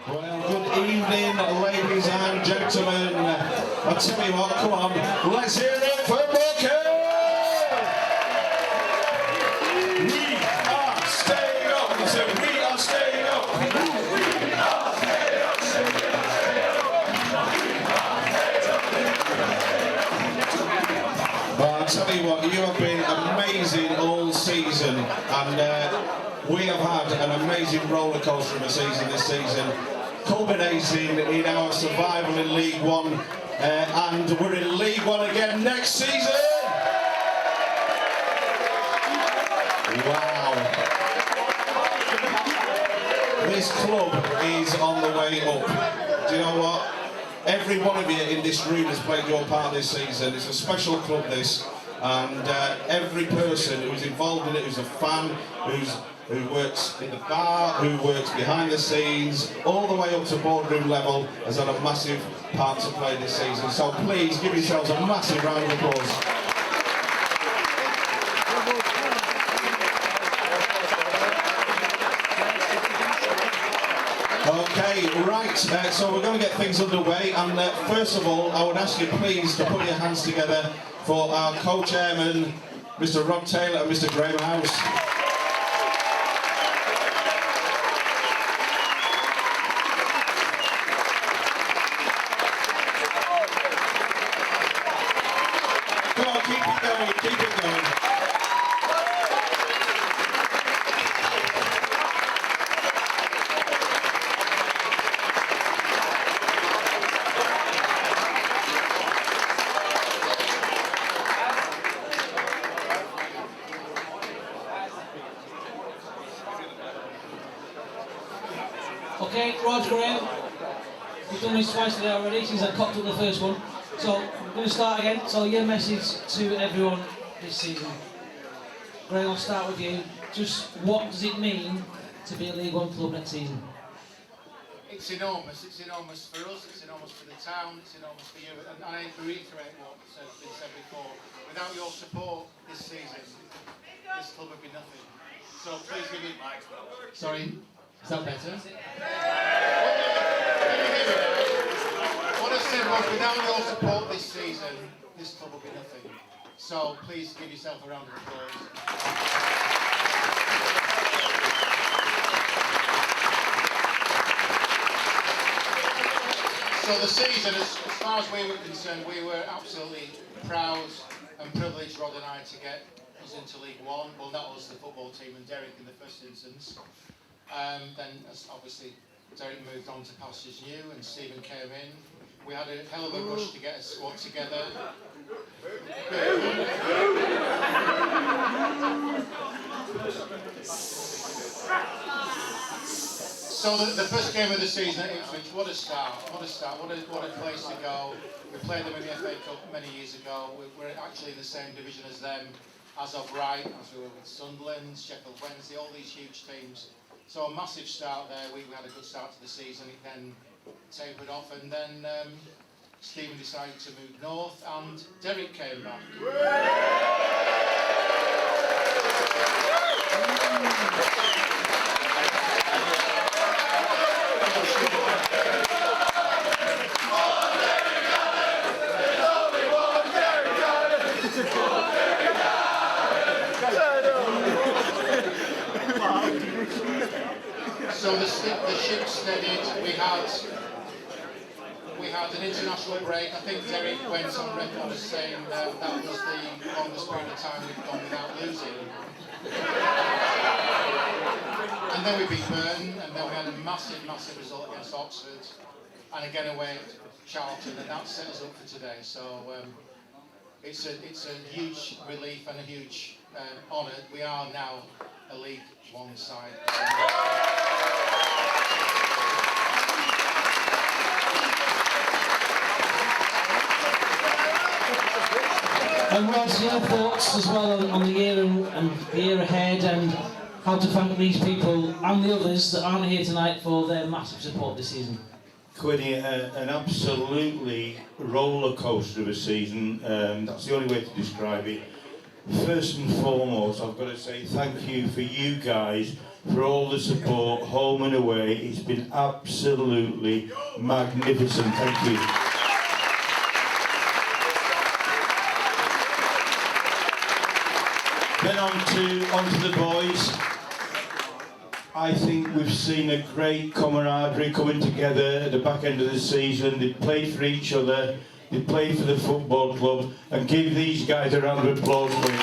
Well, good evening, ladies and gentlemen. I'll tell you what, come on, let's hear it for Morecambe! We are staying up. I said, we are staying up. We are staying up. Well, I'll tell you what, you have been amazing all season, and we have had an amazing roller coaster of a season this season, culminating in our survival in League One, and we're in League One again next season. Wow. This club is on the way up. Do you know what? Every one of you in this room has played your part this season. It's a special club, this, and every person who's involved in it, who's a fan, who works in the bar, who works behind the scenes, all the way up to boardroom level, has had a massive part to play this season. So please give yourselves a massive round of applause. Okay, right, so we're going to get things underway, and first of all, I would ask you please to put your hands together for our co-chairman, Mr. Rob Taylor and Mr. Graham House. Keep it going. Okay, Rog, Graham, we've done this twice today already since I cocked up the first one. So, we're going to start again. So, your message to everyone this season. Graham, I'll start with you. Just what does it mean to be a League One club next season? It's enormous. It's enormous for us. It's enormous for the town. It's enormous for you. And I reiterate what's been said before. Without your support this season, this club would be nothing. So please give me. Sorry, is that better? What I said was, without your support this season, this club will be nothing. So please give yourself a round of applause. So the season, as far as we were concerned, we were absolutely proud and privileged, Rod and I, to get us into League One. Well, not us, the football team, and Derek in the first instance. Then, as obviously, Derek moved on to pastures new, and Stephen came in. We had a hell of a rush to get a squad together. So the first game of the season at Ipswich, what a start, what a place to go. We played them in the FA Cup many years ago. We're actually in the same division as them, as of right, as we were with Sunderland, Sheffield Wednesday, all these huge teams. So a massive start there. We had a good start to the season. It then tapered off, and then Stephen decided to move north, and Derek came back. So the ship steadied. We had an international break. I think Derek went on record as saying that was the longest period of time we've gone without losing. And then we beat Burton, and then we had a massive result against Oxford, and again away at Charlton, and that set us up for today. So it's a huge relief and a huge honour. We are now a League One side. And Ross, your thoughts as well on the year and the year ahead, and how to thank these people and the others that aren't here tonight for their massive support this season. Quiddy, an absolutely roller coaster of a season. That's the only way to describe it. First and foremost, I've got to say thank you for you guys for all the support, home and away. It's been absolutely magnificent. Thank you. Then on to the boys. I think we've seen a great camaraderie coming together at the back end of the season. They played for each other, they played for the football club, and give these guys a round of applause, please.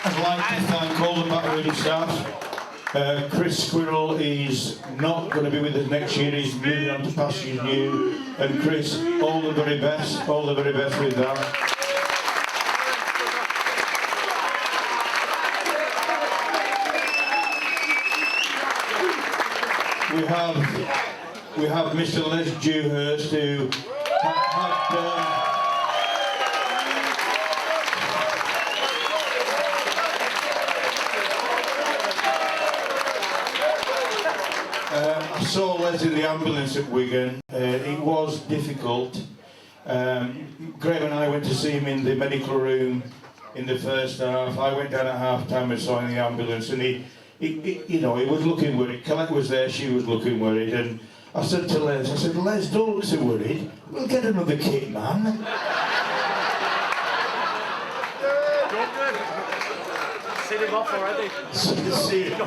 I'd like to thank all the backroom staff. Chris Squirrel is not going to be with us next year, he's moving on to pastures new. And Chris, all the very best with that. We have Mr. Les Dewhurst, who had I saw Les in the ambulance at Wigan. It was difficult. Graham and I went to see him in the medical room in the first half. I went down at half time and saw him in the ambulance, and he was looking worried. Colette was there, she was looking worried, and I said to Les, don't look so worried. We'll get another kit, man. Seen him off already.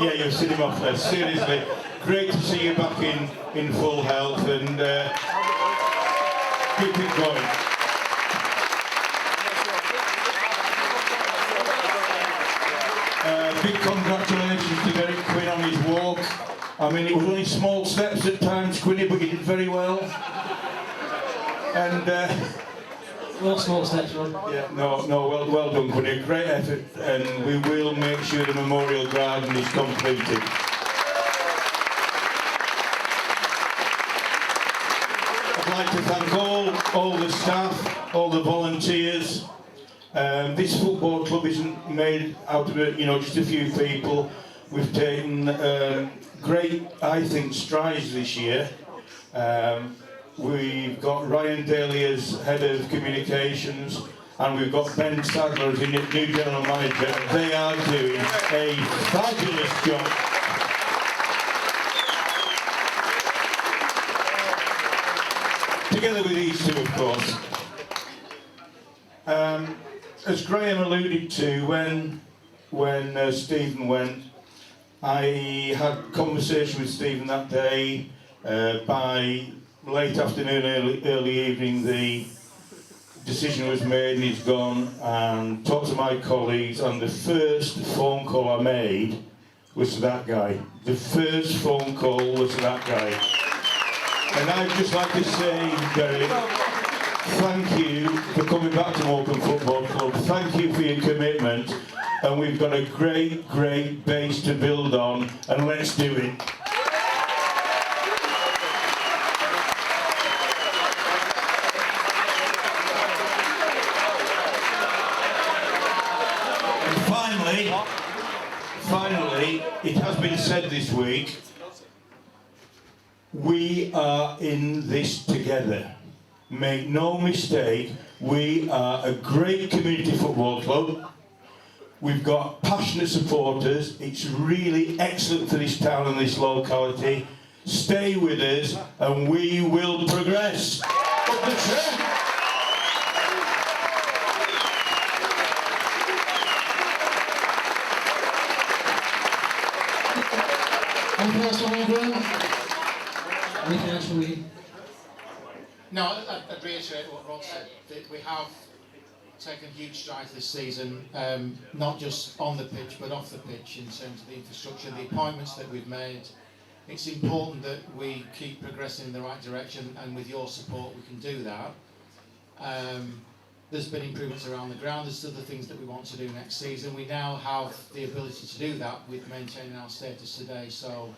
Yeah, you've seen him off there. Seriously, great to see you back in full health, and keep it going. Big congratulations to Derek Quinn on his walk. I mean, it was only small steps at times, Quinny, but he did very well. And Well, small steps, Ron. yeah, well done, Quinny. Great effort, and we will make sure the memorial garden is completed. I'd like to thank all the staff, all the volunteers. This football club isn't made out of just a few people. We've taken great, I think, strides this year. We've got Ryan Daly as head of communications, and we've got Ben Sadler as the new general manager. They are doing a fabulous job. Together with these two, of course. As Graham alluded to, when Stephen went, I had a conversation with Stephen that day. By late afternoon, early evening, the decision was made and he's gone, and talked to my colleagues, and the first phone call I made was to that guy. The first phone call was to that guy. And I'd just like to say, Derek, thank you for coming back to Morecambe Football Club. Thank you for your commitment, and we've got a great base to build on, and let's do it. Finally, it has been said this week, we are in this together. Make no mistake, we are a great community football club. We've got passionate supporters. It's really excellent for this town and this locality. Stay with us and we will progress. Up the trend. Anything else from you, Graham? Anything else from you? No, I'd reiterate what Rod said. That we have taken huge strides this season, not just on the pitch but off the pitch in terms of the infrastructure, the appointments that we've made. It's important that we keep progressing in the right direction, and with your support we can do that. There's been improvements around the ground, there's other things that we want to do next season. We now have the ability to do that with maintaining our status today, so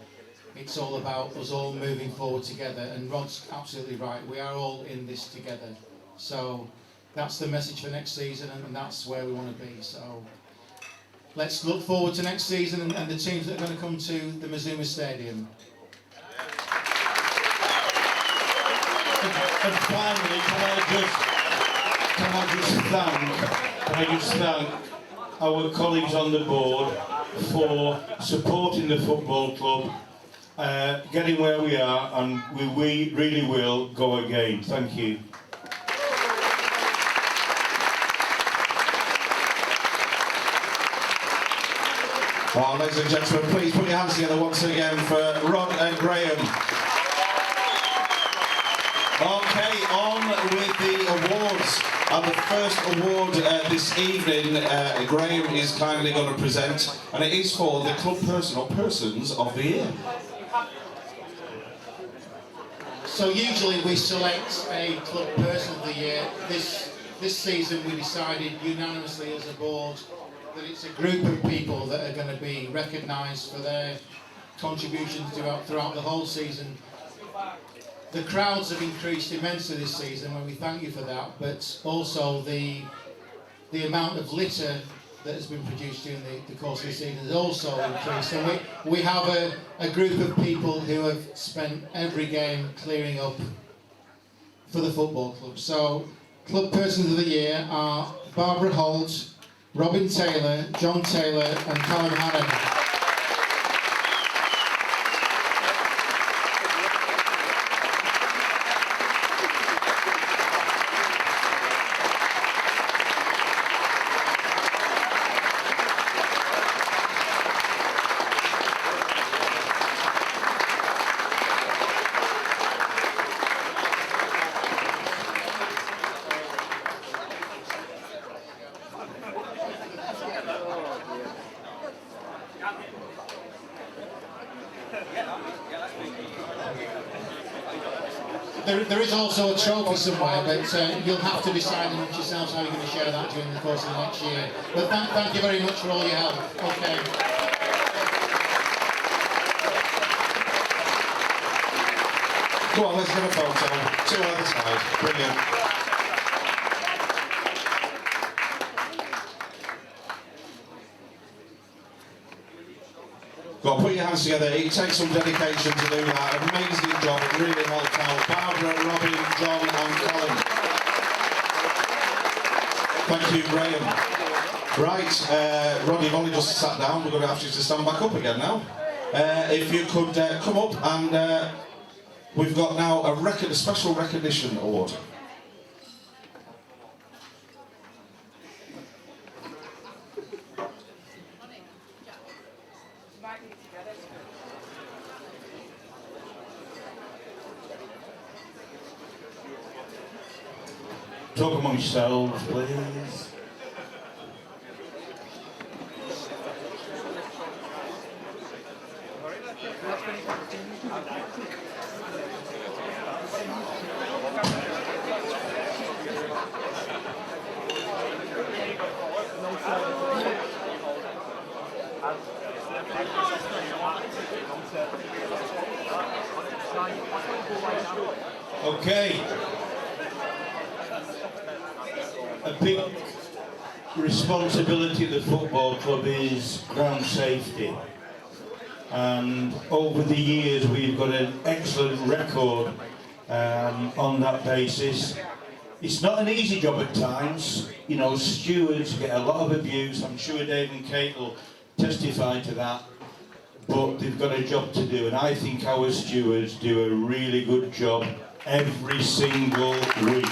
it's all about us all moving forward together, and Rod's absolutely right, we are all in this together. So that's the message for next season, and that's where we want to be. So let's look forward to next season and the teams that are going to come to the Mazuma Stadium. And finally, can I just thank our colleagues on the board for supporting the football club, getting where we are, and we really will go again. Thank you. Well, ladies and gentlemen, please put your hands together once again for Rod and Graham. Okay, on with the awards. And the first award this evening, Graham is kindly going to present, and it is for the club person or persons of the year. So usually we select a club person of the year. This season we decided unanimously as a board that it's a group of people that are going to be recognised for their contributions throughout the whole season. The crowds have increased immensely this season, and we thank you for that, but also the amount of litter that has been produced during the course of the season has also increased. So we have a group of people who have spent every game clearing up for the football club. So club persons of the year are Barbara Holt, Robin Taylor, John Taylor and Callum Hannon. There is also a trophy somewhere, but you'll have to decide amongst yourselves how you're going to share that during the course of the next year. But thank you very much for all your help. Okay. Go on, let's get a photo. Two either side. Brilliant. Go on, put your hands together. It takes some dedication to do that. Amazing job. It really helped out. Barbara, Robin, John and Colin. Thank you, Graham. Right, Rod, you've only just sat down. We're going to ask you to stand back up again now. If you could come up, and we've got now a special recognition award. Talk among yourselves, please. Okay. A big responsibility of the football club is ground safety, and over the years we've got an excellent record on that basis. It's not an easy job at times. You know, stewards get a lot of abuse. I'm sure Dave and Kate will testify to that, but they've got a job to do, and I think our stewards do a really good job every single week.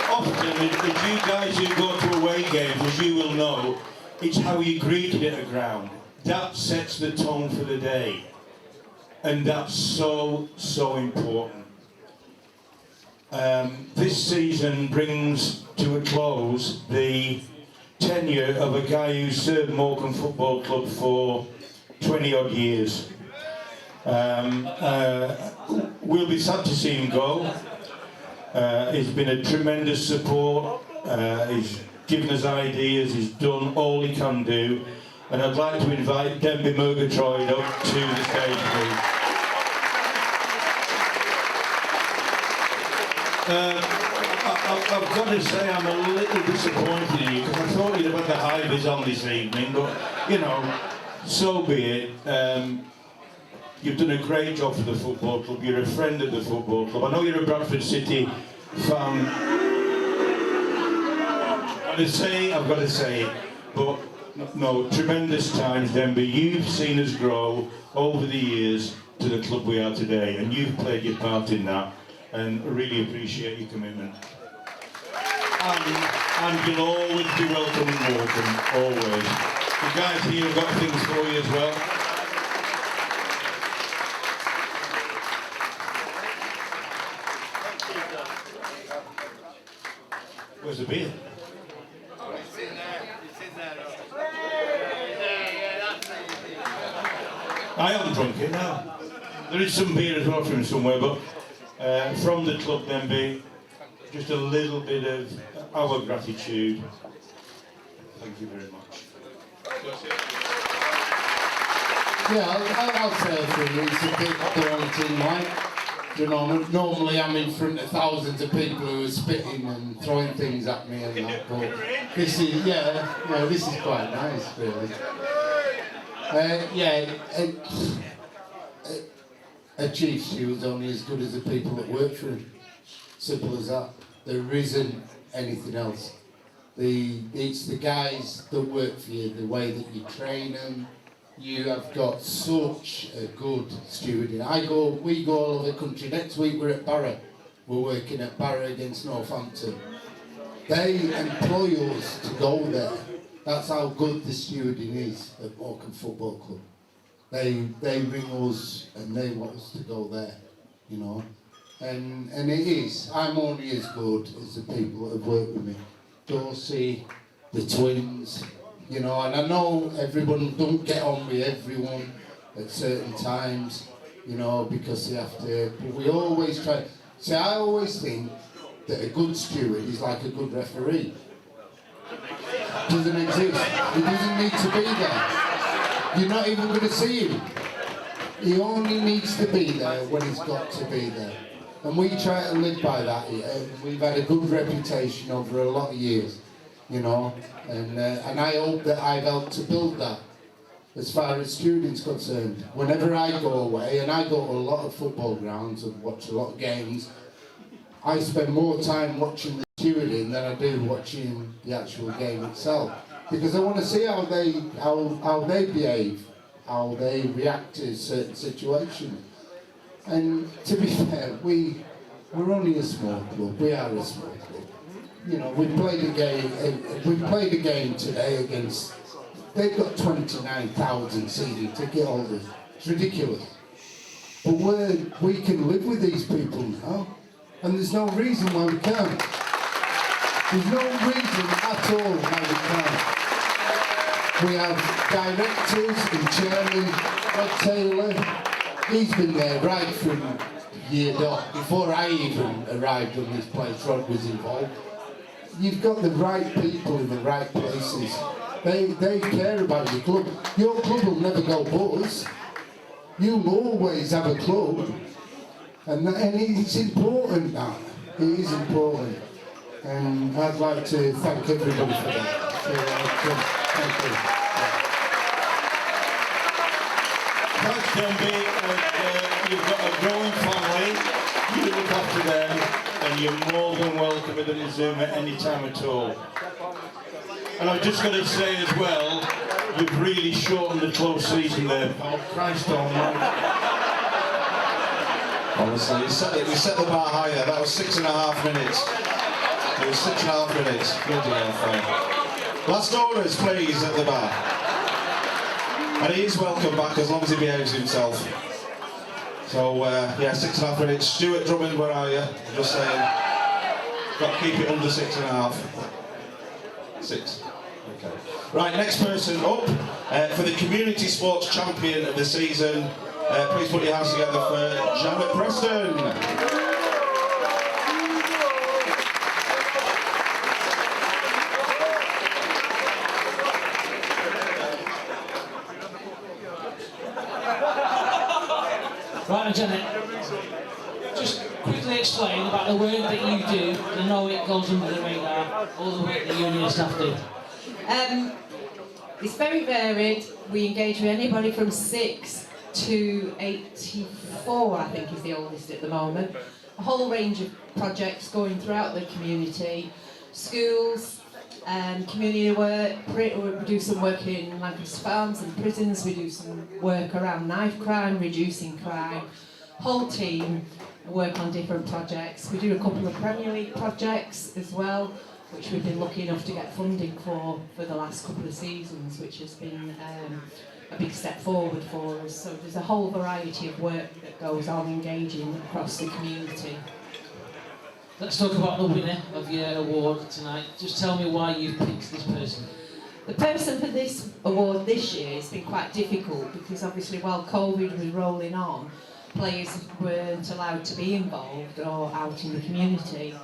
Often, as you guys who go to away games, as you will know, it's how you greeted at a ground. That sets the tone for the day. And that's so, so important. This season brings to a close the tenure of a guy who served Morecambe Football Club for 20 odd years. We'll be sad to see him go. He's been a tremendous support. He's given us ideas. He's done all he can do. And I'd like to invite Denby Murgatroyd up to the stage, please. I've got to say I'm a little disappointed in you, because I thought you'd have had the high vis on this evening, but you know, So be it. You've done a great job for the football club. You're a friend of the football club. I know you're a Bradford City fan. I've got to say it, but no, tremendous times, Denby. You've seen us grow over the years to the club we are today, and you've played your part in that, and I really appreciate your commitment. And you'll always be welcome in Morecambe, always. The guys here have got things for you as well. Where's the beer? It's in there. I haven't drunk it, no. There is some beer as well from somewhere, but from the club, Denby, just a little bit of our gratitude. Thank you very much. Yeah, I'll say it for you. It's a bit daunting, like. You know, normally I'm in front of thousands of people who are spitting and throwing things at me and that, but this is, this is quite nice, really. A chief steward's only as good as the people that work for him. Simple as that. There isn't anything else. It's the guys that work for you, the way that you train them. You have got such a good stewarding. We go all over the country. Next week we're at Barrow. We're working at Barrow against Northampton. They employ us to go there. That's how good the stewarding is at Morecambe Football Club. They ring us and they want us to go there, you know. And it is. I'm only as good as the people that have worked with me. Dorsey, the twins, you know, and I know everyone don't get on with everyone at certain times, you know, because they have to, but we always try. See, I always think that a good steward is like a good referee. Doesn't exist. He doesn't need to be there. You're not even going to see him. He only needs to be there when he's got to be there. And we try to live by that. We've had a good reputation over a lot of years, you know, and I hope that I've helped to build that as far as students concerned. Whenever I go away, and I go to a lot of football grounds and watch a lot of games, I spend more time watching the stewarding than I do watching the actual game itself, because I want to see how they behave, how they react to certain situations. And to be fair, we're only a small club. We are a small club. You know, we played a game today against. They've got 29,000 season ticket holders. It's ridiculous. But we can live with these people now, and there's no reason why we can't. There's no reason at all why we can't. We have directors and chairman, Rod Taylor. He's been there right from year dot. Before I even arrived on this place, Rod was involved. You've got the right people in the right places. They care about your club. Your club will never go bust. You'll always have a club. And it's important, that. It is important. And I'd like to thank everybody for that. Thank you. Thanks, Denby. You've got a growing family. You look after them, and you're more than welcome with them in Zoom at any time at all. And I'm just going to say as well, you've really shortened the close season there, pal. Christ almighty. Honestly, you set the bar higher. That was 6.5 minutes. It was 6.5 minutes. Bloody hell, fine. Last orders, please, at the bar. And he is welcome back as long as he behaves himself. So, 6.5 minutes. Stuart Drummond, where are you? Just saying. Got to keep it under 6.5. 6. Okay. Right, next person up for the Community Sports Champion of the season. Please put your hands together for Janet Preston. Right, Janet, just quickly explain about the work that you do. I know it goes under the radar, all the work that you and your staff do. It's very varied. We engage with anybody from 6 to 84, I think is the oldest at the moment. A whole range of projects going throughout the community. Schools, community work, we do some work in Lancaster farms and prisons, we do some work around knife crime, reducing crime. Whole team work on different projects. We do a couple of Premier League projects as well, which we've been lucky enough to get funding for the last couple of seasons, which has been a big step forward for us. So there's a whole variety of work that goes on engaging across the community. Let's talk about the winner of your award tonight. Just tell me why you picked this person. The person for this award this year has been quite difficult because obviously while COVID was rolling on, players weren't allowed to be involved or out in the community.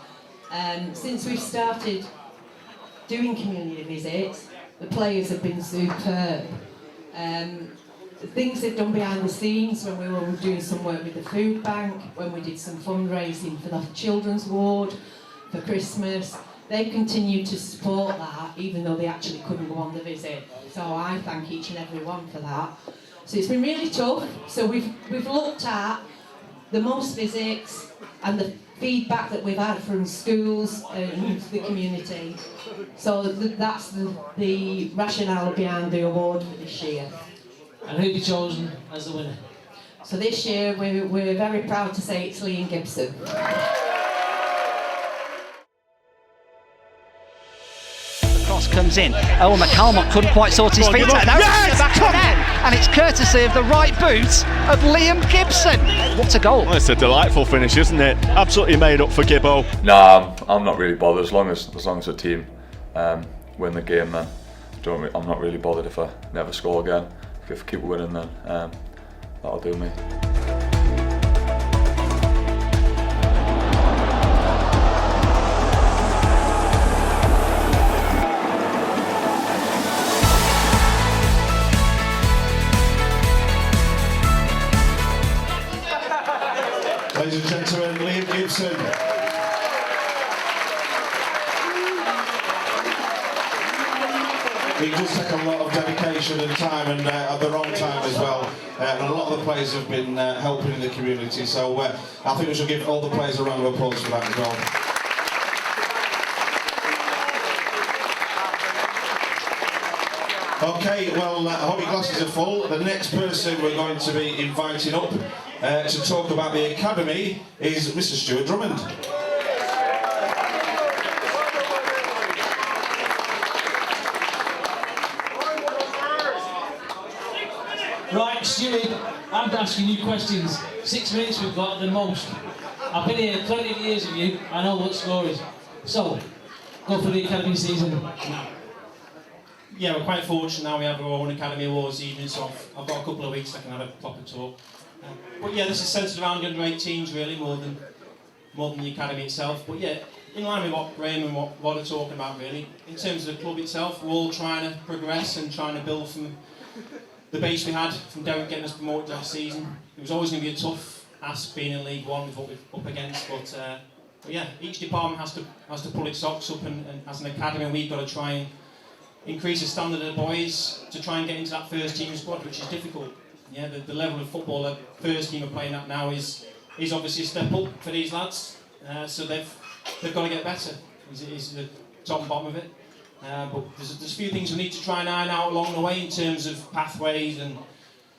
Since we've started doing community visits, the players have been superb. The things they've done behind the scenes when we were doing some work with the food bank, when we did some fundraising for the children's ward for Christmas, they've continued to support that even though they actually couldn't go on the visit. So I thank each and every one for that. So it's been really tough. So we've looked at the most visits and the feedback that we've had from schools and the community. So that's the rationale behind the award for this year. And who have you chosen as the winner? So this year we're very proud to say it's Liam Gibson. The cross comes in. Oh, McCalmont couldn't quite sort his feet out. Yes! Back of the net. And it's courtesy of the right boot of Liam Gibson. What a goal. Well, it's a delightful finish, isn't it? Absolutely made up for Gibbo. Nah, I'm not really bothered as long as the team win the game. Then I'm not really bothered if I never score again. If I keep winning, then that'll do me. Ladies and gentlemen, Liam Gibson. It does take a lot of dedication and time, and at the wrong time as well. And a lot of the players have been helping in the community, so I think we should give all the players a round of applause for that as well. Okay, well, I hope your glasses are full. The next person we're going to be inviting up to talk about the academy is Mr. Stuart Drummond. Right, Stuart, I'm asking you questions. 6 minutes we've got at the most. I've been here 20 years with you, I know what score is. So, go for the academy season now. Yeah, we're quite fortunate now we have our own Academy Awards evening, so I've got a couple of weeks I can have a proper talk. But yeah, this is centred around the under-18s really, more than the Academy itself. But yeah, in line with what Graham and what Rod are talking about really, in terms of the club itself, we're all trying to progress and trying to build from the base we had from Derek getting us promoted last season. It was always going to be a tough ask being in League One with what we're up against, but yeah, each department has to pull its socks up, and as an academy we've got to try and increase the standard of the boys to try and get into that first team squad, which is difficult. Yeah, the level of football that first team are playing at now is obviously a step up for these lads. So they've got to get better. Is the top and bottom of it. But there's a few things we need to try and iron out along the way in terms of pathways, and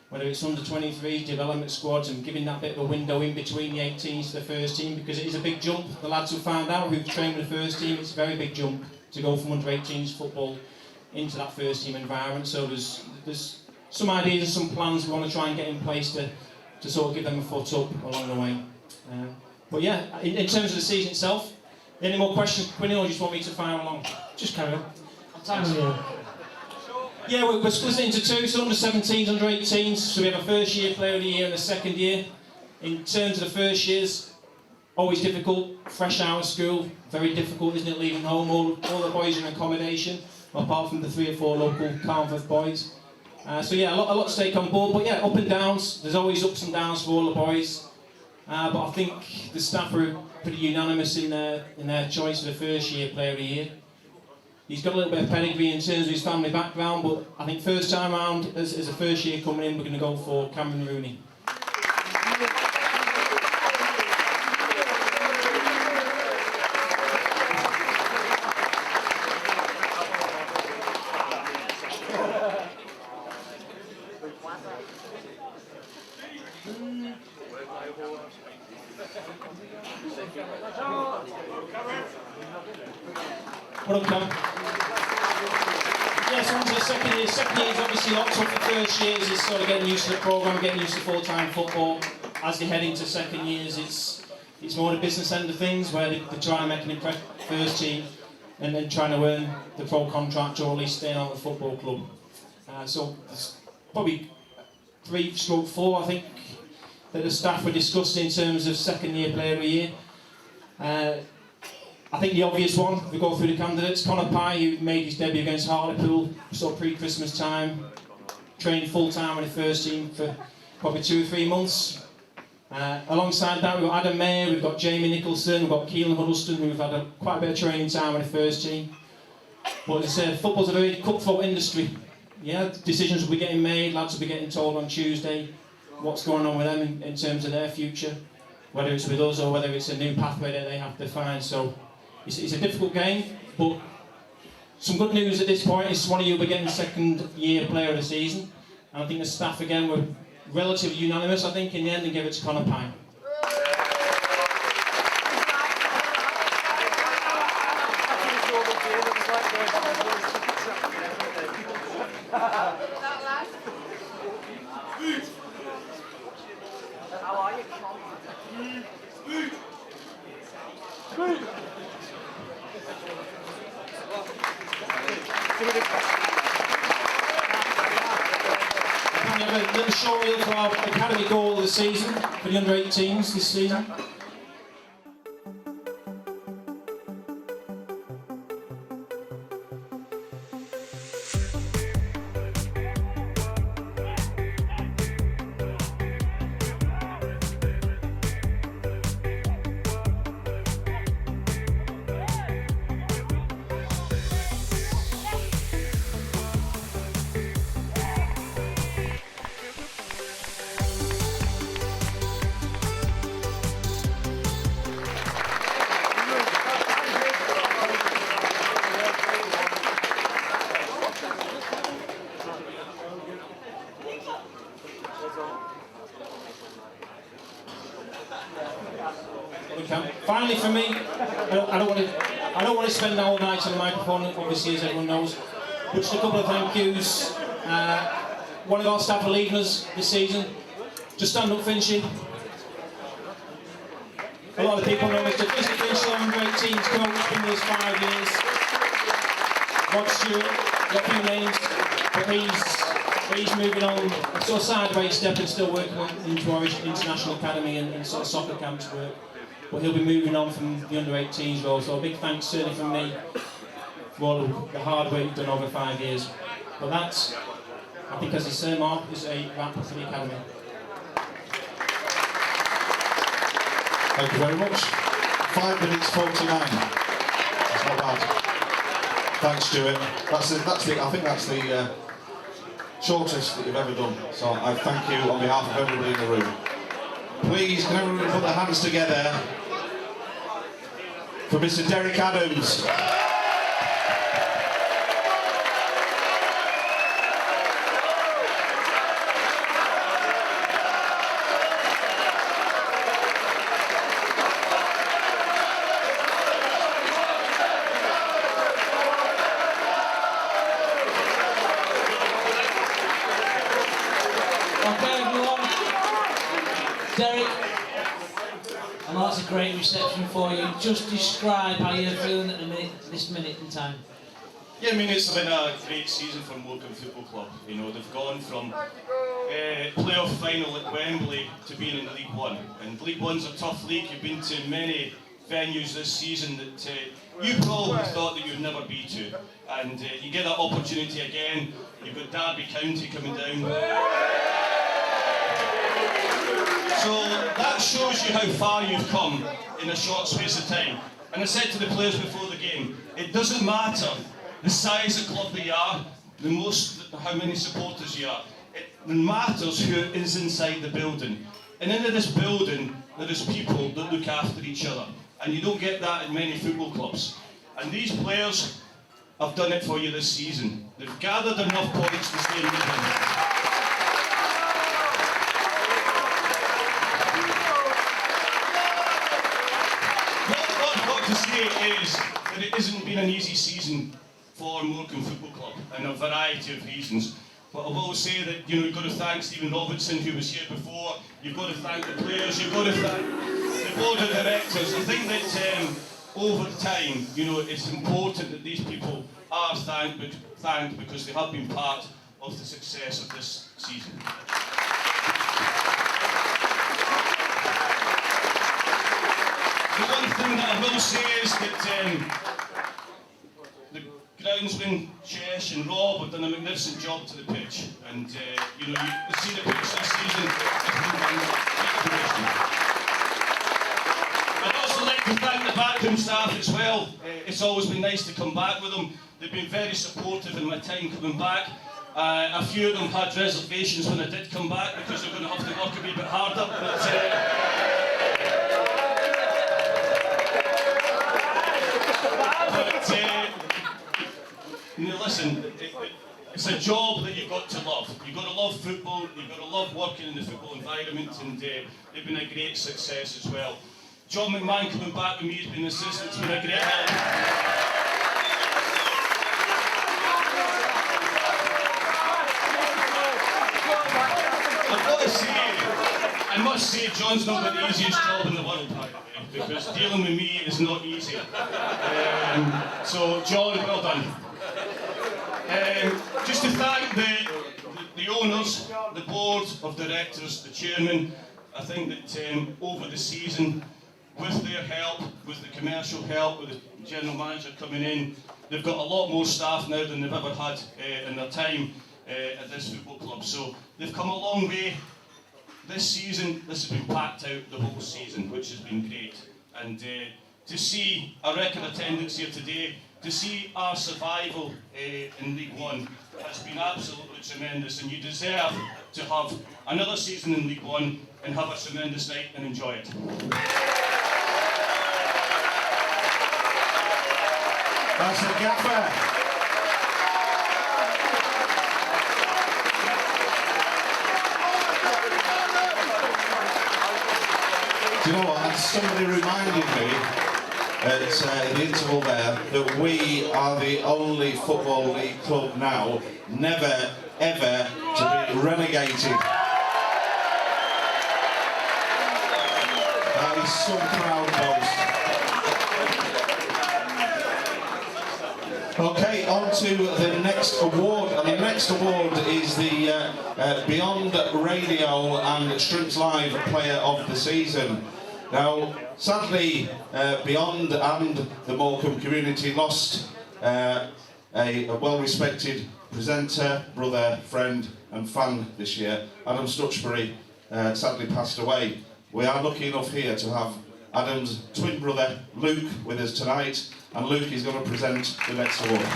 whether it's under 23 development squads and giving that bit of a window in between the 18s to the first team, because it is a big jump. The lads who found out who've trained with the first team, it's a very big jump to go from under 18s football into that first team environment. So there's some ideas and some plans we want to try and get in place to sort of give them a foot up along the way. But yeah, in terms of the season itself, any more questions, Quinny, or just want me to fire along? Just carry on. Time zero. Yeah, we're split into two, so under 17s, under 18s. So we have a first year player of the year and a second year. In terms of the first years, always difficult, fresh out of school, very difficult, isn't it, leaving home? All the boys are in accommodation, apart from the 3 or 4 local Carnforth boys. So yeah, a lot to take on board, but yeah, up and downs. There's always ups and downs for all the boys. But I think the staff are pretty unanimous in their choice of the first year player of the year. He's got a little bit of pedigree in terms of his family background, but I think first time round, as a first year coming in, we're going to go for Cameron Rooney. What up, Cam? Yes, on to the second year. Second year is obviously a lot tougher. First years is sort of getting used to the programme, getting used to full-time football. As they head into second years, it's more the business end of things, where they try and make an impressive first team and then trying to earn the pro contract or at least staying on the football club. So there's probably 3/4, I think, that the staff were discussing in terms of second year player of the year. I think the obvious one, if we go through the candidates, Connor Pye, who made his debut against Hartlepool, sort of pre-Christmas time, trained full-time with the first team for probably 2 or 3 months. Alongside that, we've got Adam Mayer, we've got Jamie Nicholson, we've got Keelan Huddleston, who've had quite a bit of training time with the first team. But as I said, football's a very cutthroat industry. Yeah, decisions will be getting made, lads will be getting told on Tuesday what's going on with them in terms of their future, whether it's with us or whether it's a new pathway that they have to find. So it's a difficult game, but some good news at this point is one of you will be getting second year player of the season. And I think the staff again were relatively unanimous, I think, in the end, and gave it to Connor Pine. We have a little show reel for our academy goal of the season, for the under-18s this season. Finally, for me, I don't want to spend the whole night on the microphone, obviously, as everyone knows. But just a couple of thank yous. One of our staff are leaving us this season. Just stand up, Finchy. A lot of people know Mr. Finchy, under-18s coach, been with us 5 years. Rod Stewart, got a few names, but he's moving on, sort of sideways step and still working into our international academy and sort of soccer camps work. But he'll be moving on from the under-18s role, so a big thanks certainly from me for all of the hard work you've done over 5 years. But that's, I think, as I say, Mark, is a wrap for the academy. Thank you very much. 5 minutes 49. That's not bad. Thanks, Stuart. I think that's the shortest that you've ever done. So I thank you on behalf of everybody in the room. Please, can everybody put their hands together for Mr. Derek Adams. Derek, I know that's a great reception for you. Just describe how you're feeling at this minute in time. Yeah, I mean, it's been a great season for Morecambe Football Club. You know, they've gone from playoff final at Wembley to being in League One. And League One's a tough league. You've been to many venues this season that you probably thought that you'd never be to. And you get that opportunity again. You've got Derby County coming down. So that shows you how far you've come in a short space of time. And I said to the players before the game, it doesn't matter the size of club that you are, how many supporters you are. It matters who is inside the building. And in this building, there is people that look after each other. And you don't get that in many football clubs. And these players have done it for you this season. They've gathered enough points to stay in the league. What I've got to say is that it hasn't been an easy season for Morecambe Football Club, and a variety of reasons. But I will say that you've got to thank Stephen Robertson, who was here before. You've got to thank the players. You've got to thank the board of directors. I think that over time, it's important that these people are thanked because they have been part of the success of this season. The one thing that I will say is that the groundsman, Chesh and Rob have done a magnificent job to the pitch, and you see the pitch this season. I'd also like to thank the backroom staff as well. It's always been nice to come back with them. They've been very supportive in my time coming back. A few of them had reservations when I did come back because they're going to have to work a wee bit harder. Listen, it's a job that you've got to love. You've got to love football, you've got to love working in the football environment, and they've been a great success as well. John McMahon coming back with me has been an assistant, it's been a great help. I've got to say, I must say, John's not got the easiest job in the world, by the way, because dealing with me is not easy. So, John, well done. Just to thank the owners, the board of directors, the chairman. I think that over the season, with their help, with the commercial help, with the general manager coming in, they've got a lot more staff now than they've ever had in their time at this football club. So they've come a long way. This season, this has been packed out the whole season, which has been great. And to see a record attendance here today, to see our survival in League One has been absolutely tremendous, and you deserve to have another season in League One and have a tremendous night and enjoy it. That's the gaffer. Do you know what? And somebody reminded me at the interval there that we are the only Football League club now never ever to be relegated. That is some proud boast. Okay, on to the next award, and the next award is the Beyond Radio and Shrimps Live Player of the Season. Now, sadly, Beyond and the Morecambe community lost a well-respected presenter, brother, friend and fan this year. Adam Stuchbury sadly passed away. We are lucky enough here to have Adam's twin brother, Luke, with us tonight, and Luke is going to present the next award.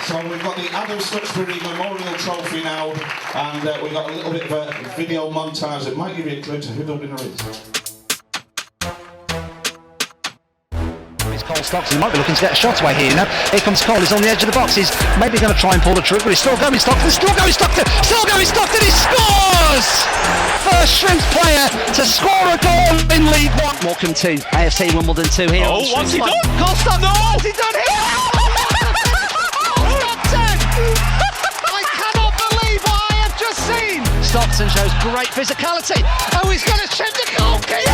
So we've got the Adam Stuchbury Memorial Trophy now, and we've got a little bit of a video montage that might give you a clue to who the winner is. It's Cole Stockton, he might be looking to get a shot away here, Here comes Cole, he's on the edge of the box, he's maybe going to try and pull the trigger, but he's still going Stockton, he scores! First Shrimps player to score a goal in League One. Morecambe 2, AFC Wimbledon 2 here. Oh, what's he done? Cole Stockton, no! What's he done here? Stockton shows great physicality. Oh, he's going to chip the goalkeeper!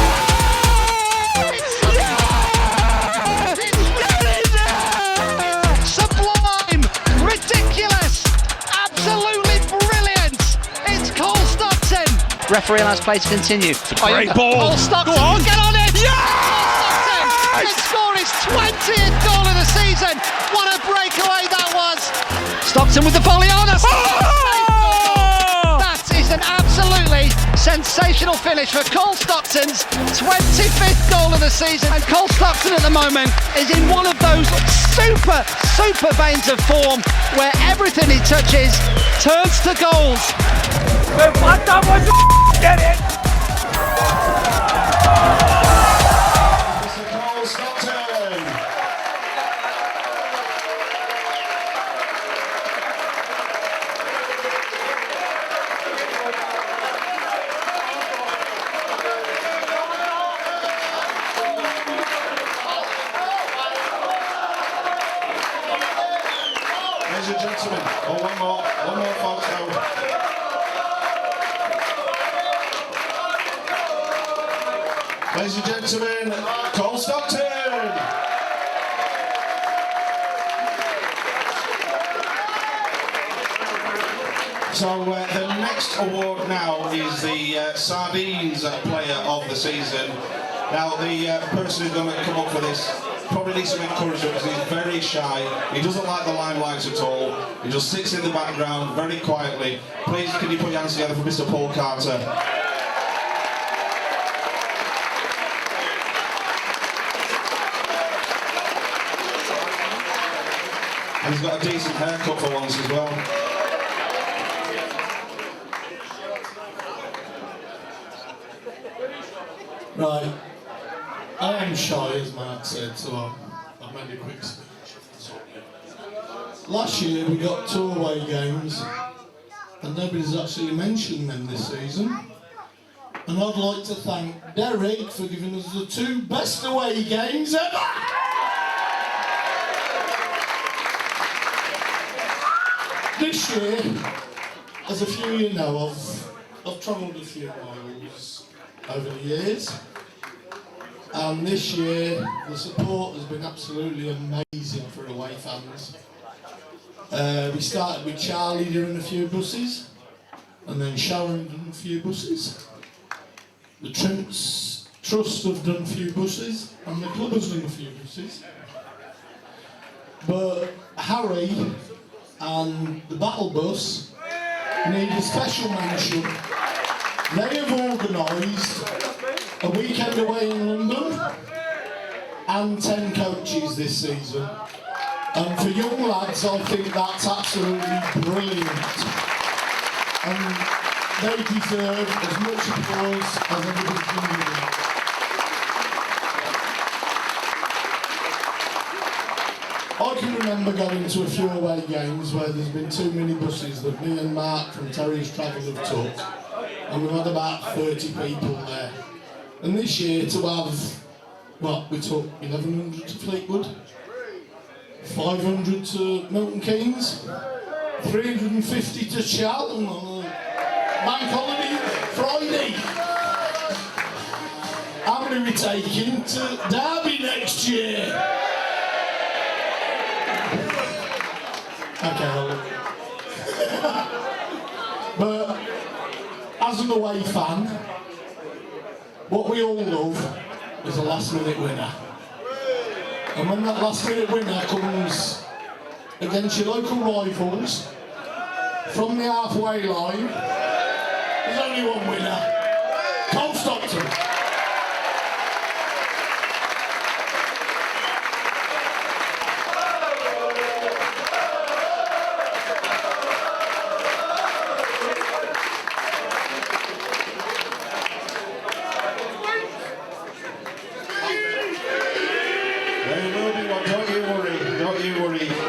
Sublime, ridiculous, absolutely brilliant. It's Cole Stockton. Referee allows play to continue. Great ball. Cole Stockton, Go on. get on it! Yes! Stockton can score his 20th goal of the season. What a breakaway that was! Stockton with the volley on us. Oh! An absolutely sensational sensational finish for Cole Stockton's 25th goal of the season. And Cole Stockton at the moment is in one of those super veins of form where everything he touches turns to goals. Get it! Mr. Cole Stockton. Ladies and gentlemen, one more folks now. Ladies and gentlemen, Cole Stockton! So the next award now is the Sardines Player of the Season. Now the person who's going to come up for this probably needs some encouragement because he's very shy. He doesn't like the limelight at all. He just sits in the background very quietly. Please, can you put your hands together for Mr. Paul Carter? And he's got a decent haircut for once as well. Right. I am shy, as Mark said, so I've made a quick speech. Last year we got 2 away games, and nobody's actually mentioned them this season. And I'd like to thank Derek for giving us the 2 best away games ever! This year, as a few of you know, I've travelled a few miles over the years, and this year the support has been absolutely amazing for away fans. We started with Charlie doing a few buses, and then Sharon done a few buses. The Trust have done a few buses, and the club has done a few buses. But Harry and the Battle Bus need a special mention. They have organised a weekend away in London and 10 coaches this season. And for young lads, I think that's absolutely brilliant. And they deserve as much applause as everybody can give them. I can remember going to a few away games where there's been too many buses that me and Mark from Terry's Travel have took, and we've had about 30 people there. And this year to have, what, we took 1,100 to Fleetwood, 500 to Milton Keynes, 350 to Charlton on a bank holiday Friday. How many are we taking to Derby next year? Okay, but as an away fan, what we all love is a last minute winner. And when that last minute winner comes against your local rivals from the halfway line, there's only one winner, Cole Stockton.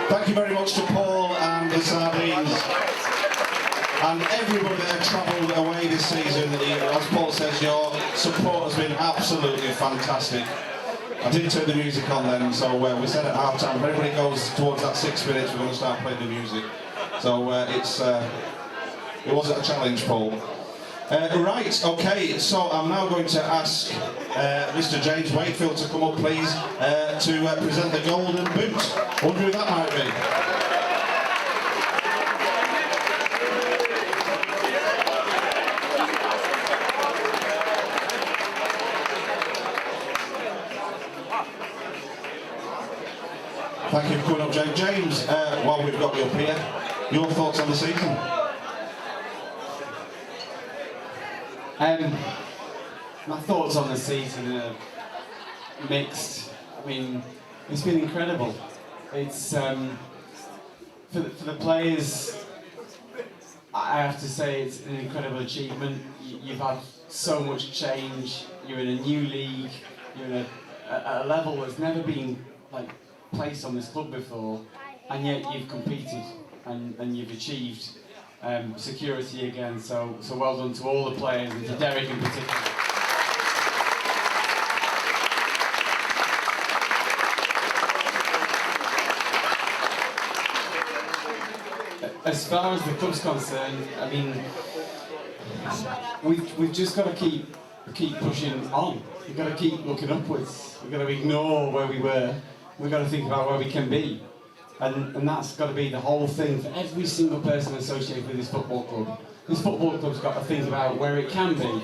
Thank you very much to Paul and the Sardines and everybody that have travelled away this season. As Paul says, your support has been absolutely fantastic. I didn't turn the music on then, so we said at half time, if everybody goes towards that 6 minutes, we're going to start playing the music. So it wasn't a challenge, Paul. Right, okay, so I'm now going to ask Mr. James Wakefield to come up, please, to present the Golden Boot. I wonder who that might be. Thank you for coming up, James. James, while we've got you up here, your thoughts on the season? My thoughts on the season are mixed. I mean, it's been incredible. It's for the players. I have to say it's an incredible achievement. You've had so much change. You're in a new league. You're in a level that's never been like placed on this club before, and yet you've competed and you've achieved security again. So well done to all the players and to Derek in particular. As far as the club's concerned, I mean, we've just got to keep pushing on. We've got to keep looking upwards. We've got to ignore where we were. We've got to think about where we can be. And that's got to be the whole thing for every single person associated with this football club. This football club's got to think about where it can be,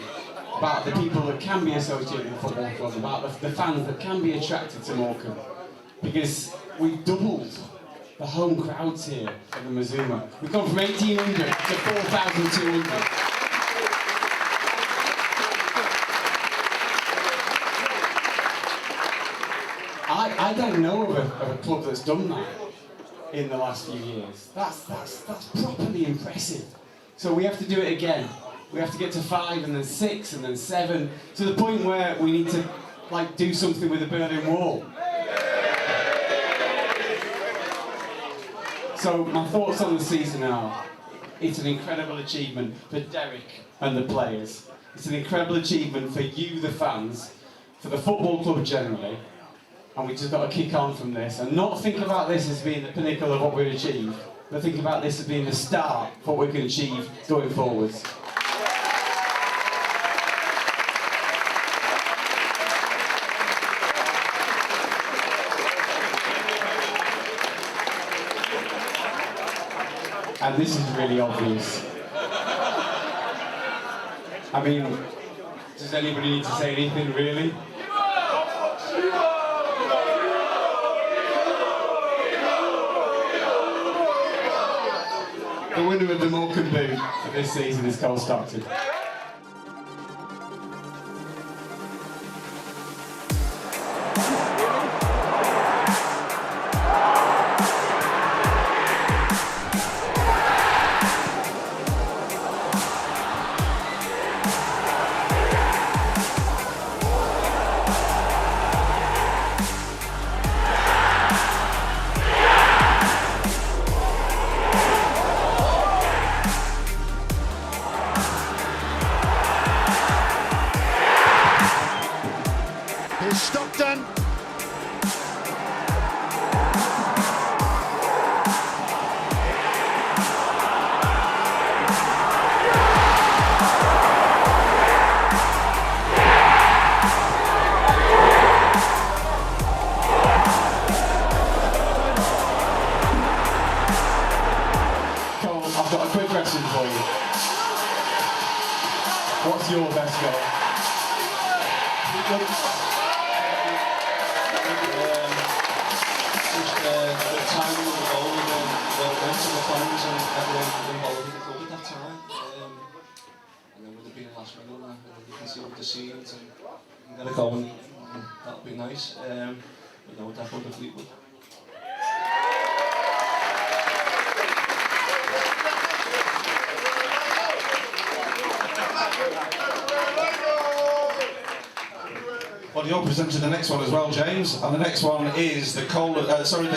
about the people that can be associated with the football club, about the fans that can be attracted to Morecambe. Because we've doubled the home crowds here at the Mazuma. We've gone from 1,800 to 4,200. I don't know of a club that's done that in the last few years. That's properly impressive. So we have to do it again. We have to get to 5 and then 6 and then 7 to the point where we need to like do something with the Berlin Wall. So my thoughts on the season are, it's an incredible achievement for Derek and the players. It's an incredible achievement for you, the fans, for the football club generally. And we just got to kick on from this and not think about this as being the pinnacle of what we've achieved, but think about this as being the start of what we can achieve going forwards. And this is really obvious. I mean, does anybody need to say anything really? The winner of the Morecambe boot for this season is Cole Stockton. Here's Stockton. Cole, I've got a quick question for you. What's your best goal? The timing of the goal and then to the fans and everyone involved in the club at that time. And then with it being last minute, you can see what the scenes and you can get a goal and that'll be nice. But no, definitely the Fleetwood. Well, you're presenting the next one as well, James, and the next one is the goal of the season.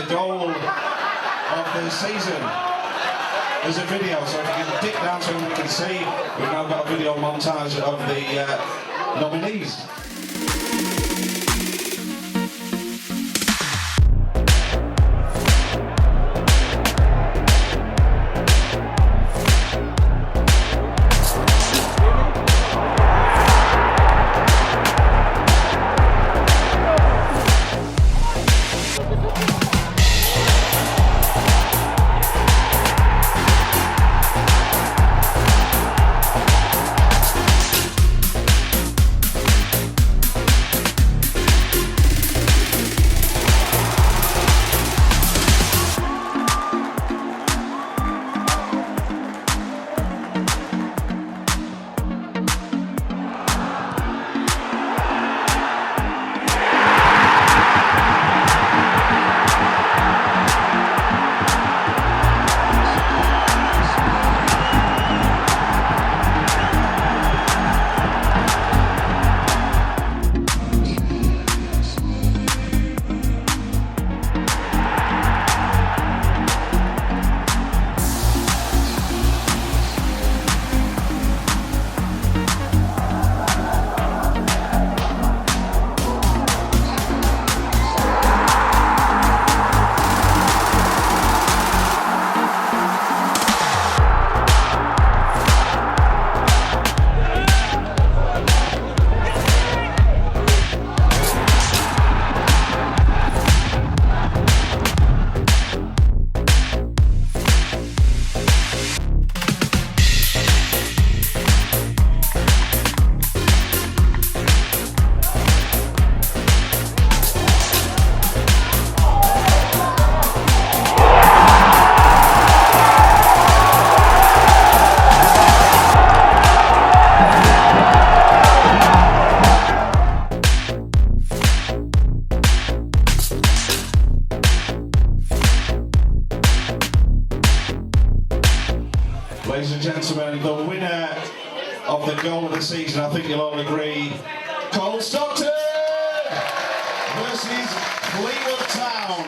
There's a video, so if you can dip down so we can see, we've now got a video montage of the nominees. gentlemen, the winner of the goal of the season, I think you'll all agree, Cole Stockton versus Fleetwood Town.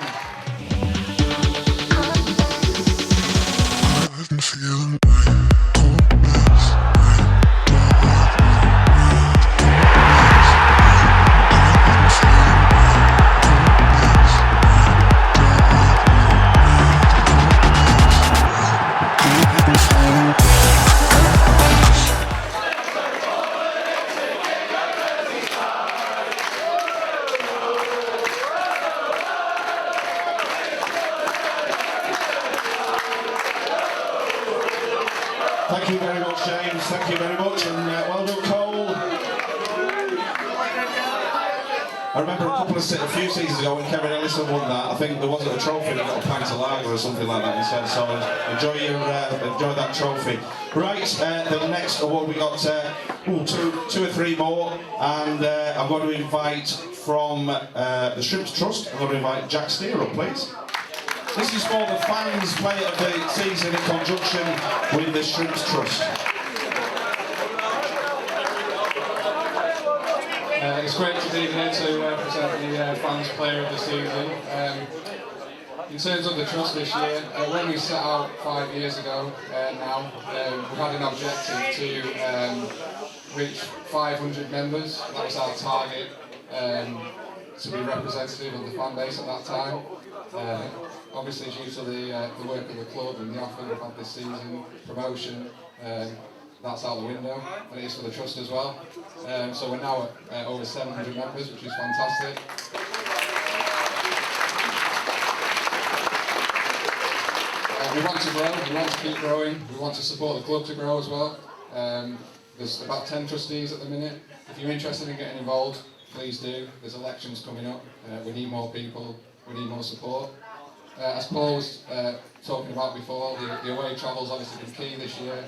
Thank you very much, James. Thank you very much, and well done, Cole. I remember a few seasons ago when Kevin Ellison won that. I think there wasn't a trophy that got a pint of lager or something like that instead. So enjoy that trophy. Right, the next award we got two or three more, and I'm going to invite from the Shrimps Trust. I'm going to invite Jack Steer up, please. This is for the fans player of the season in conjunction with the Shrimps Trust. It's great to be here to present the fans player of the season. In terms of the trust this year, when we set out 5 years ago now, we had an objective to reach 500 members. That was our target, to be representative of the fan base at that time. Obviously, due to the work of the club and the offer we've had this season, promotion, that's out the window, and it is for the trust as well. So we're now at over 700 members, which is fantastic. We want to grow, we want to keep growing, we want to support the club to grow as well. There's about 10 trustees at the minute. If you're interested in getting involved, please do. There's elections coming up, we need more people, we need more support. As Paul was talking about before, the away travel's obviously been key this year.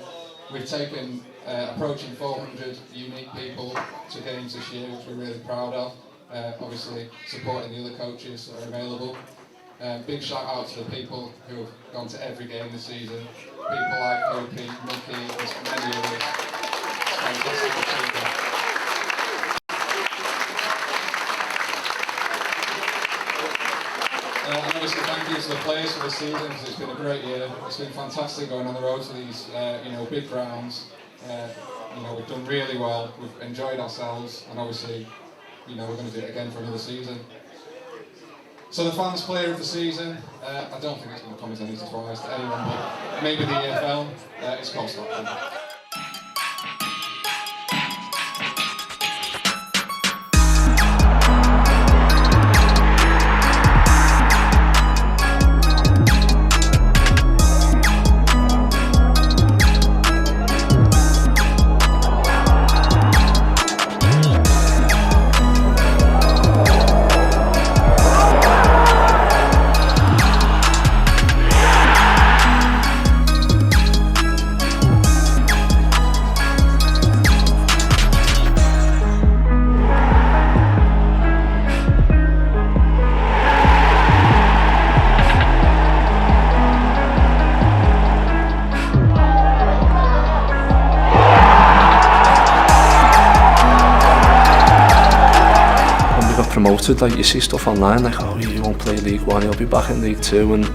We've taken approaching 400 unique people to games this year, which we're really proud of. Obviously supporting the other coaches that are available. Big shout out to the people who have gone to every game this season. People like Opie, Mickey, and many others. It's fantastic achievement. And obviously thank you to the players for the season, because it's been a great year. It's been fantastic going on the road to these big grounds. We've done really well, we've enjoyed ourselves, and obviously we're going to do it again for another season. So the fans player of the season, I don't think it's going to come as any surprise to anyone, but maybe the EFL, it's Cole Stockton. Promoted, like you see stuff online like, oh, you won't play League One, you'll be back in League Two, and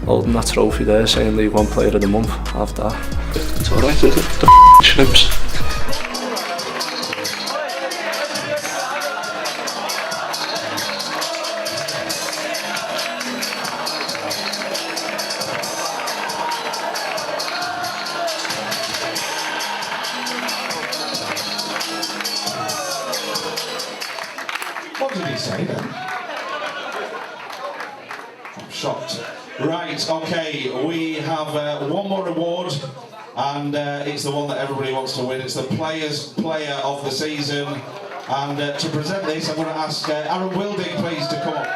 holding that trophy there saying League One Player of the Month, have that. It's alright, isn't it? The Shrimps. What did he say then? I'm shocked. Right, okay, we have one more award, and it's the one that everybody wants to win. It's the Player of the Season. And to present this, I'm going to ask Aaron Wilding, please, to come up.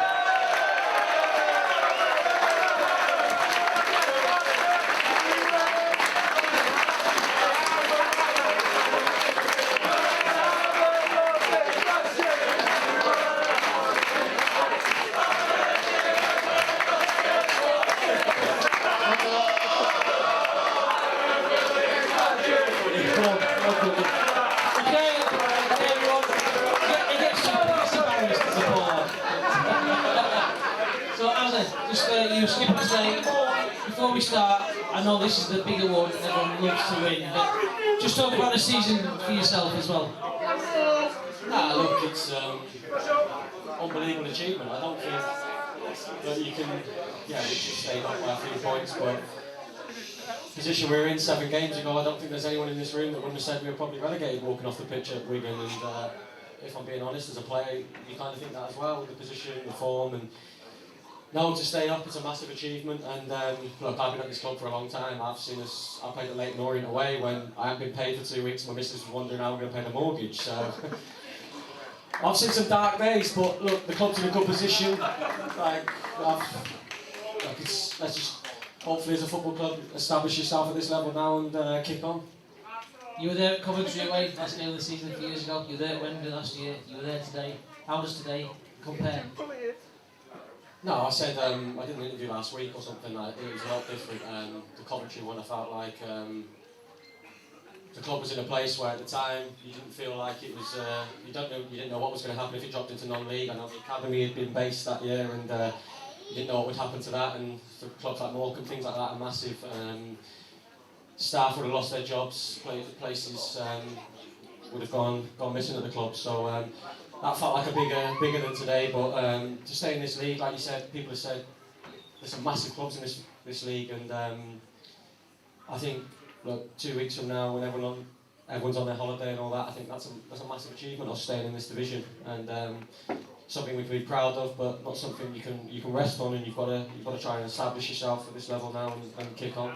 we start, I know this is the big award that everyone loves to win, but just talk about the season for yourself as well. Nah, look, it's unbelievable achievement. I don't think that you can, we just stayed up by a few points, but the position we were in 7 games ago, I don't think there's anyone in this room that wouldn't have said we were probably relegated walking off the pitch at Wigan, and if I'm being honest, as a player, you kind of think that as well, with the position, the form, and now to stay up, it's a massive achievement. And look, I've been at this club for a long time. I played at Leyton Orient away when I hadn't been paid for 2 weeks. My missus was wondering how I'm going to pay the mortgage. So I've seen some dark days, but look, the club's in a good position. Let's just hopefully as a football club establish yourself at this level now and kick on. You were there at Coventry away last game of the season a few years ago. You were there at Wembley last year. You were there today. How does today compare? No, I said I did an interview last week or something. It was a lot different. The Coventry one, I felt like the club was in a place where at the time you didn't feel like it was. You didn't know what was going to happen if it dropped into non-league. I know the academy had been based that year, and you didn't know what would happen to that. And for clubs like Morecambe, things like that are massive. Staff would have lost their jobs. Places would have gone missing at the club. So. That felt like a bigger than today, but to stay in this league, like you said, people have said there's some massive clubs in this league, and I think, look, 2 weeks from now, when everyone's on their holiday and all that, I think that's a massive achievement of staying in this division, and something we can be proud of, but not something you can rest on, and you've got to try and establish yourself at this level now and kick on.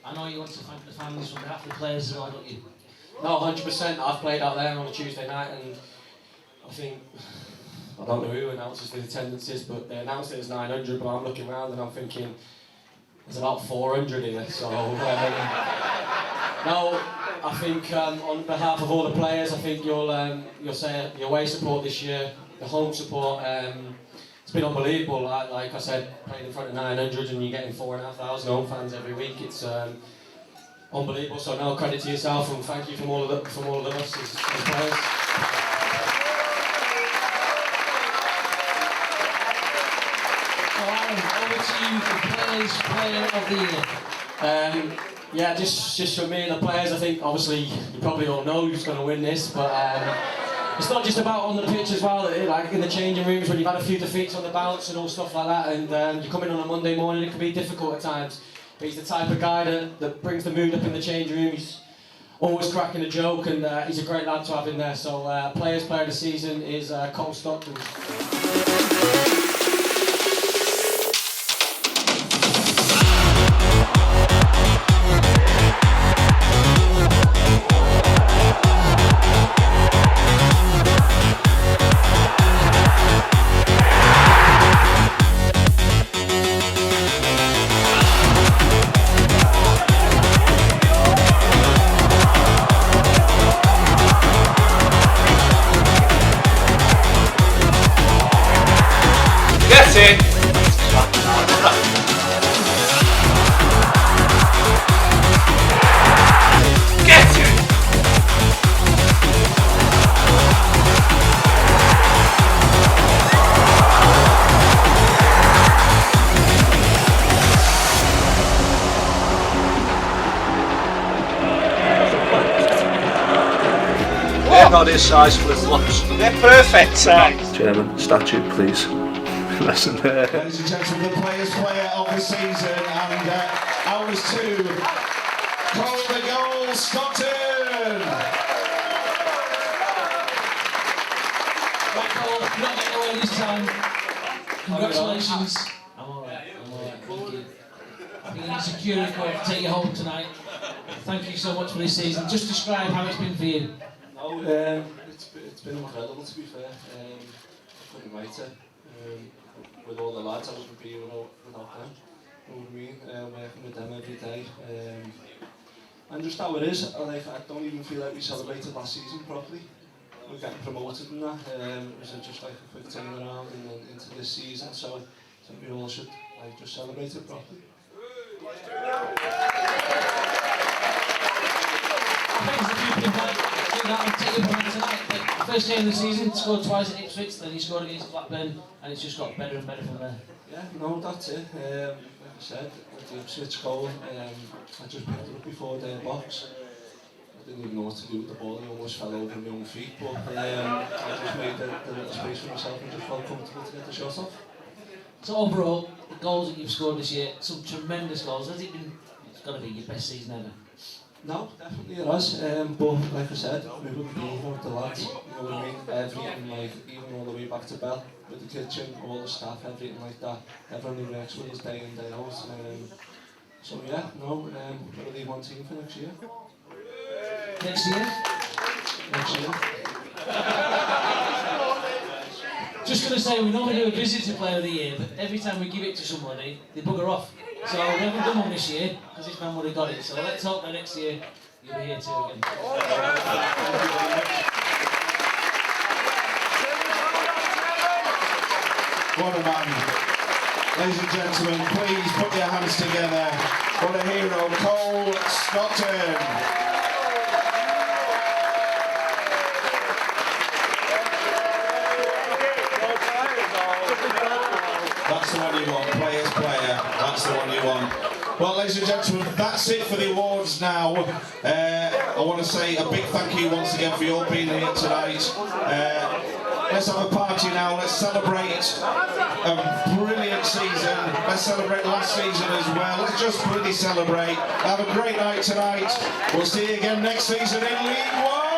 I know you want to thank the fans on behalf of the players as well, don't you? No, 100%. I've played out there on a Tuesday night, and I don't know who announces the attendances, but they announced it as 900, but I'm looking around and I'm thinking there's about 400 here, so no, I think on behalf of all the players, I think you'll say your away support this year, the home support, it's been unbelievable. Like I said, playing in front of 900 and you're getting 4,500 home fans every week, it's unbelievable, so no, credit to yourself and thank you from all of us as players. Over to you, the Players Player of the Year. Just for me and the players, I think obviously you probably all know who's going to win this, but it's not just about on the pitch as well, like in the changing rooms when you've had a few defeats on the bounce and all stuff like that, and you come in on a Monday morning, it can be difficult at times, but he's the type of guy that brings the mood up in the changing room. He's always cracking a joke, and he's a great lad to have in there, so Players Player of the Season is Cole Stockton. Not his size for the flops. They're perfect size. Chairman, statue, please. Listen there. Ladies and gentlemen, the Players Player of the Season, and ours too, Cole the Goal Stockton! Right, Cole, you're not getting away this time. Congratulations. I'm alright, thank you. I think it's a secure record to take you home tonight. Thank you so much for this season. Just describe how it's been for you. No, it's been incredible, to be fair. I couldn't write it. With all the lads, I wouldn't be here without them. You know what I mean? Working with them every day. And just how it is, I don't even feel like we celebrated last season properly. We're getting promoted and that. It was just like a quick turnaround and then into this season, so I think we all should just celebrate it properly. First game of the season, scored twice at Ipswich, then he scored against Blackburn, and it's just got better and better from there. Yeah, no, that's it. I said, with the Ipswich goal, I just picked it up before their box. I didn't even know what to do with the ball, I almost fell over my own feet, but I just made the little space for myself and just felt comfortable to get the shot off. So overall, the goals that you've scored this year, some tremendous goals. Has it been, it's got to be your best season ever? No, definitely it has, but like I said, we wouldn't be without the lads, you know what I mean? Everything, like, even all the way back to Bell, with the kitchen, all the staff, everything like that. Everyone who works with us day in, day out. So yeah, no, we're a League One team for next year. Next year? Next year. Just going to say, we normally do a visitor player of the year, but every time we give it to somebody, they bugger off. So we haven't done one this year, because this man would have got it. So let's hope that next year you'll be here too again. What a man. Ladies and gentlemen, please put your hands together. What a hero, Cole Stockton. That's the one you want, player's player. That's the one you want. Well, ladies and gentlemen, that's it for the awards now. I want to say a big thank you once again for you all being here tonight. Let's have a party now. Let's celebrate a brilliant season. Let's celebrate last season as well. Let's just really celebrate. Have a great night tonight. We'll see you again next season in League One.